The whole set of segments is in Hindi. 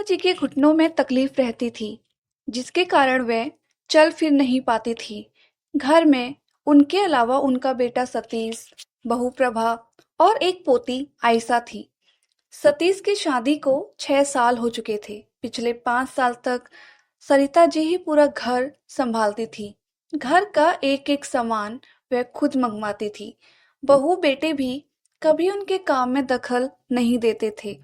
सरिता जी के घुटनों में तकलीफ रहती थी, जिसके कारण वे चल फिर नहीं पाती थी। घर में उनके अलावा उनका बेटा सतीश, बहू प्रभा और एक पोती आयशा थी। सतीश की शादी को 6 साल हो चुके थे। पिछले 5 साल तक सरिता जी ही पूरा घर संभालती थी। घर का एक एक सामान वह खुद मंगवाती थी। बहू बेटे भी कभी उनके काम में दखल नहीं देते थे।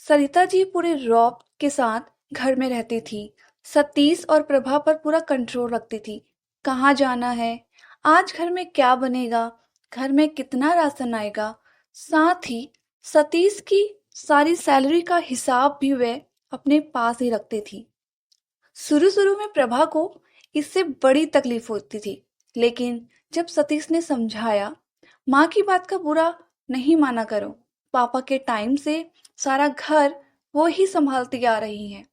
सरिता जी पूरे रौब के साथ घर में रहती थी। सतीश और प्रभा पर पूरा कंट्रोल रखती थी। कहाँ जाना है, आज घर में क्या बनेगा, घर में कितना राशन आएगा। साथ ही सतीश की सारी सैलरी का हिसाब भी वे अपने पास ही रखती थी। शुरू शुरू में प्रभा को इससे बड़ी तकलीफ होती थी, लेकिन जब सतीश ने समझाया, माँ की बात का बुरा नहीं माना करो, पापा के टाइम से सारा घर वो ही संभालती आ रही हैं,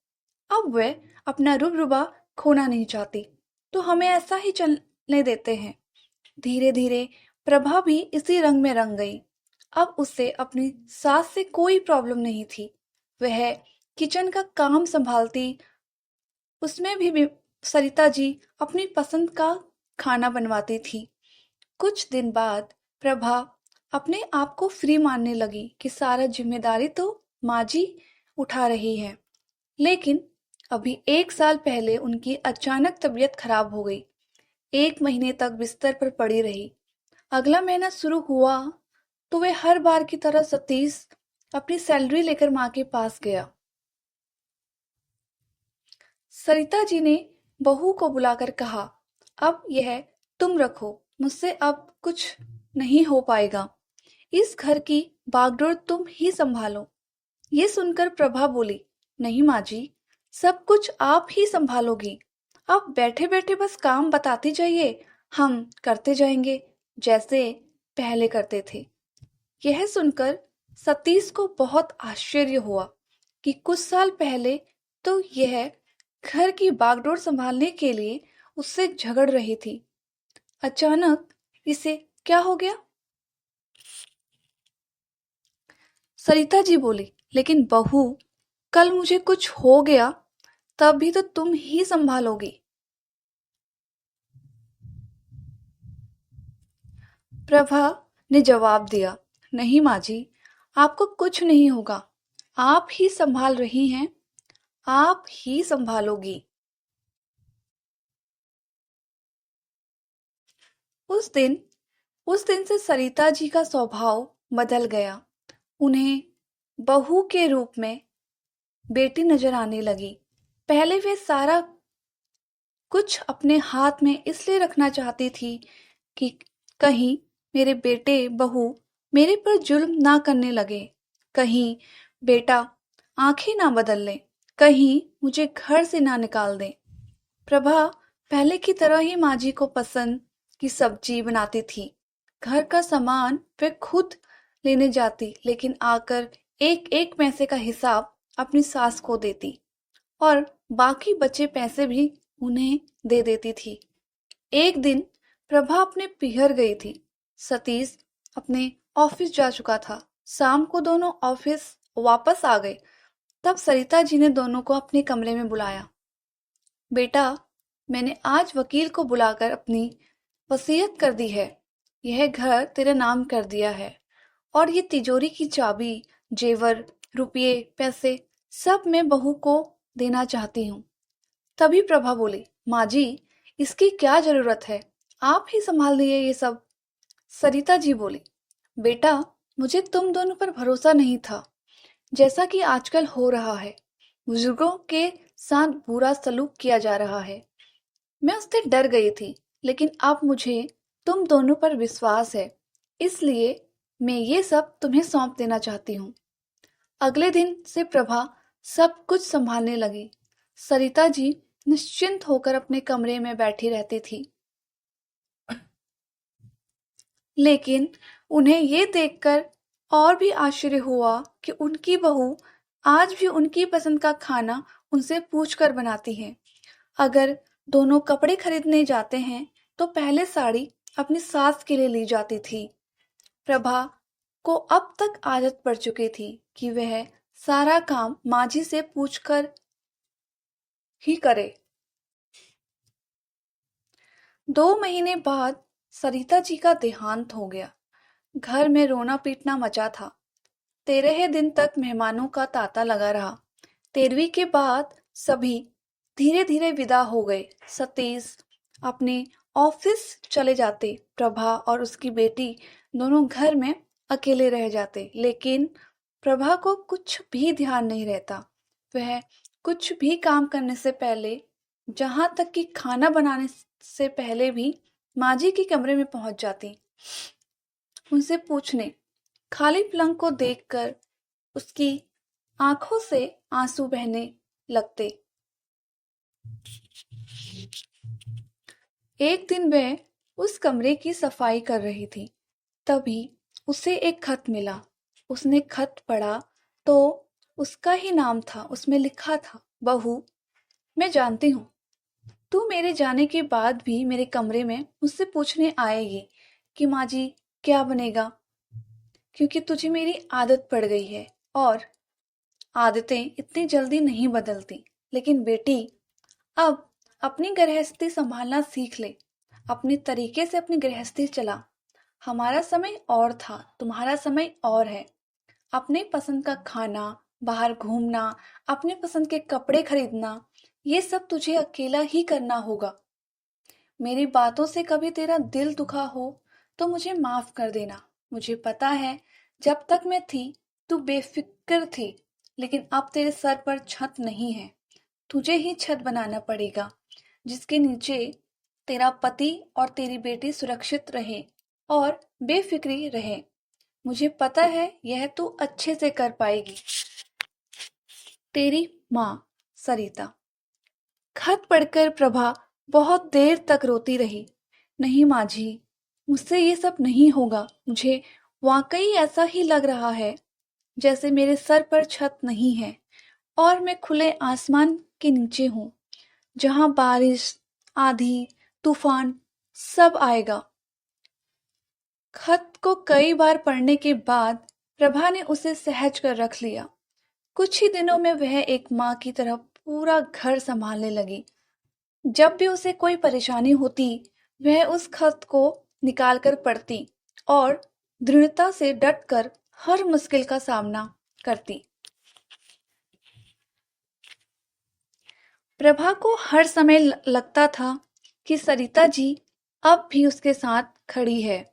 अब वे अपना रुबरुबा खोना नहीं चाहती, तो हमें ऐसा ही चलने देते हैं। धीरे धीरे प्रभा भी इसी रंग में रंग गई। अब उससे अपनी सास से कोई प्रॉब्लम नहीं थी। वह किचन का काम संभालती, उसमें भी सरिता जी अपनी पसंद का खाना बनवाती थी। कुछ दिन बाद प्रभा अपने आप को फ्री मानने लगी कि सारा जिम्मेदारी तो माँ जी उठा रही है। लेकिन अभी 1 साल पहले उनकी अचानक तबीयत खराब हो गई। 1 महीने तक बिस्तर पर पड़ी रही। अगला महीना शुरू हुआ तो वे हर बार की तरह सतीश अपनी सैलरी लेकर माँ के पास गया। सरिता जी ने बहू को बुलाकर कहा, अब यह तुम रखो, मुझसे अब कुछ नहीं हो पाएगा। इस घर की बागडोर तुम ही संभालो। ये सुनकर प्रभा बोली, नहीं माँ जी, सब कुछ आप ही संभालोगी। अब बैठे बैठे बस काम बताती जाइए, हम करते जाएंगे जैसे पहले करते थे। यह सुनकर सतीश को बहुत आश्चर्य हुआ कि कुछ साल पहले तो यह घर की बागडोर संभालने के लिए उससे झगड़ रही थी। अचानक इसे क्या हो गया? सरिता जी बोली, लेकिन बहू, कल मुझे कुछ हो गया तब भी तो तुम ही संभालोगी। प्रभा ने जवाब दिया, नहीं माँ जी, आपको कुछ नहीं होगा, आप ही संभाल रही हैं, आप ही संभालोगी। उस दिन उस दिन से सरिता जी का स्वभाव बदल गया। उन्हें बहू के रूप में बेटी नजर आने लगी। पहले वे सारा कुछ अपने हाथ में इसलिए रखना चाहती थी कि कहीं मेरे बेटे बहू मेरे पर जुल्म ना करने लगे, कहीं बेटा आंखें ना बदल ले, कहीं मुझे घर से ना निकाल दे। प्रभा पहले की तरह ही माँ जी को पसंद की सब्जी बनाती थी। घर का सामान वे खुद लेने जाती, लेकिन आकर एक एक पैसे का हिसाब अपनी सास को देती और बाकी बचे पैसे भी उन्हें दे देती थी। एक दिन प्रभा अपने पिहर गई थी। सतीश अपने ऑफिस जा चुका था। शाम को दोनों ऑफिस वापस आ गए। तब सरिता जी ने दोनों को अपने कमरे में बुलाया। बेटा, मैंने आज वकील को बुलाकर अपनी वसीयत कर दी है। यह घर तेरे नाम कर दिया है और ये तिजोरी की चाबी, जेवर, रुपये, पैसे सब मैं बहू को देना चाहती हूँ। तभी प्रभा बोली, माँ जी, इसकी क्या जरूरत है, आप ही संभाल लिए ये सब। सरिता जी बोली, बेटा, मुझे तुम दोनों पर भरोसा नहीं था, जैसा कि आजकल हो रहा है। बुजुर्गों के साथ बुरा सलूक किया जा रहा है। मैं उससे डर गई थी, लेकिन अब मुझे तुम दोनों पर विश्वास है, इसलिए मैं ये सब तुम्हें सौंप देना चाहती हूँ। अगले दिन से प्रभा सब कुछ संभालने लगी। सरिता जी निश्चिंत होकर अपने कमरे में बैठी रहती थी। लेकिन उन्हें ये देखकर और भी आश्चर्य हुआ कि उनकी बहू आज भी उनकी पसंद का खाना उनसे पूछकर बनाती है। अगर दोनों कपड़े खरीदने जाते हैं तो पहले साड़ी अपनी सास के लिए ली जाती थी। प्रभा को अब तक आदत पड़ चुकी थी कि वह सारा काम माँ जी से पूछकर ही करे। 2 महीने बाद सरिता जी का देहांत हो गया। घर में रोना पीटना मचा था। 13 दिन तक मेहमानों का तांता लगा रहा। 13वीं के बाद सभी धीरे धीरे विदा हो गए। सतीश अपने ऑफिस चले जाते। प्रभा और उसकी बेटी दोनों घर में अकेले रह जाते। लेकिन प्रभा को कुछ भी ध्यान नहीं रहता। वह कुछ भी काम करने से पहले, जहां तक कि खाना बनाने से पहले भी माँ जी के कमरे में पहुंच जाती, उनसे पूछने। खाली पलंग को देखकर उसकी आंखों से आंसू बहने लगते। एक दिन वह उस कमरे की सफाई कर रही थी। तभी उसे एक खत मिला। उसने खत पढ़ा तो उसका ही नाम था। उसमें लिखा था, बहू, मैं जानती हूँ तू मेरे जाने के बाद भी मेरे कमरे में मुझसे पूछने आएगी कि माँ जी क्या बनेगा, क्योंकि तुझे मेरी आदत पड़ गई है और आदतें इतनी जल्दी नहीं बदलती। लेकिन बेटी, अब अपनी गृहस्थी संभालना सीख ले। अपने तरीके से अपनी गृहस्थी चला। हमारा समय और था, तुम्हारा समय और है। अपने पसंद का खाना, बाहर घूमना, अपने पसंद के कपड़े खरीदना, ये सब तुझे अकेला ही करना होगा। मेरी बातों से कभी तेरा दिल दुखा हो तो मुझे माफ कर देना। मुझे पता है जब तक मैं थी तू बेफिक्र थी, लेकिन अब तेरे सर पर छत नहीं है। तुझे ही छत बनाना पड़ेगा जिसके नीचे तेरा पति और तेरी बेटी सुरक्षित रहे और बेफिक्री रहे। मुझे पता है यह तू अच्छे से कर पाएगी। तेरी माँ, सरिता। खत पढ़कर प्रभा बहुत देर तक रोती रही। नहीं माँ जी, मुझसे ये सब नहीं होगा। मुझे वाकई ऐसा ही लग रहा है जैसे मेरे सर पर छत नहीं है और मैं खुले आसमान के नीचे हूँ, जहाँ बारिश, आंधी, तूफान सब आएगा। खत को कई बार पढ़ने के बाद प्रभा ने उसे सहज कर रख लिया। कुछ ही दिनों में वह एक माँ की तरह पूरा घर संभालने लगी। जब भी उसे कोई परेशानी होती, वह उस खत को निकालकर पढ़ती और दृढ़ता से डटकर हर मुश्किल का सामना करती। प्रभा को हर समय लगता था कि सरिता जी अब भी उसके साथ खड़ी है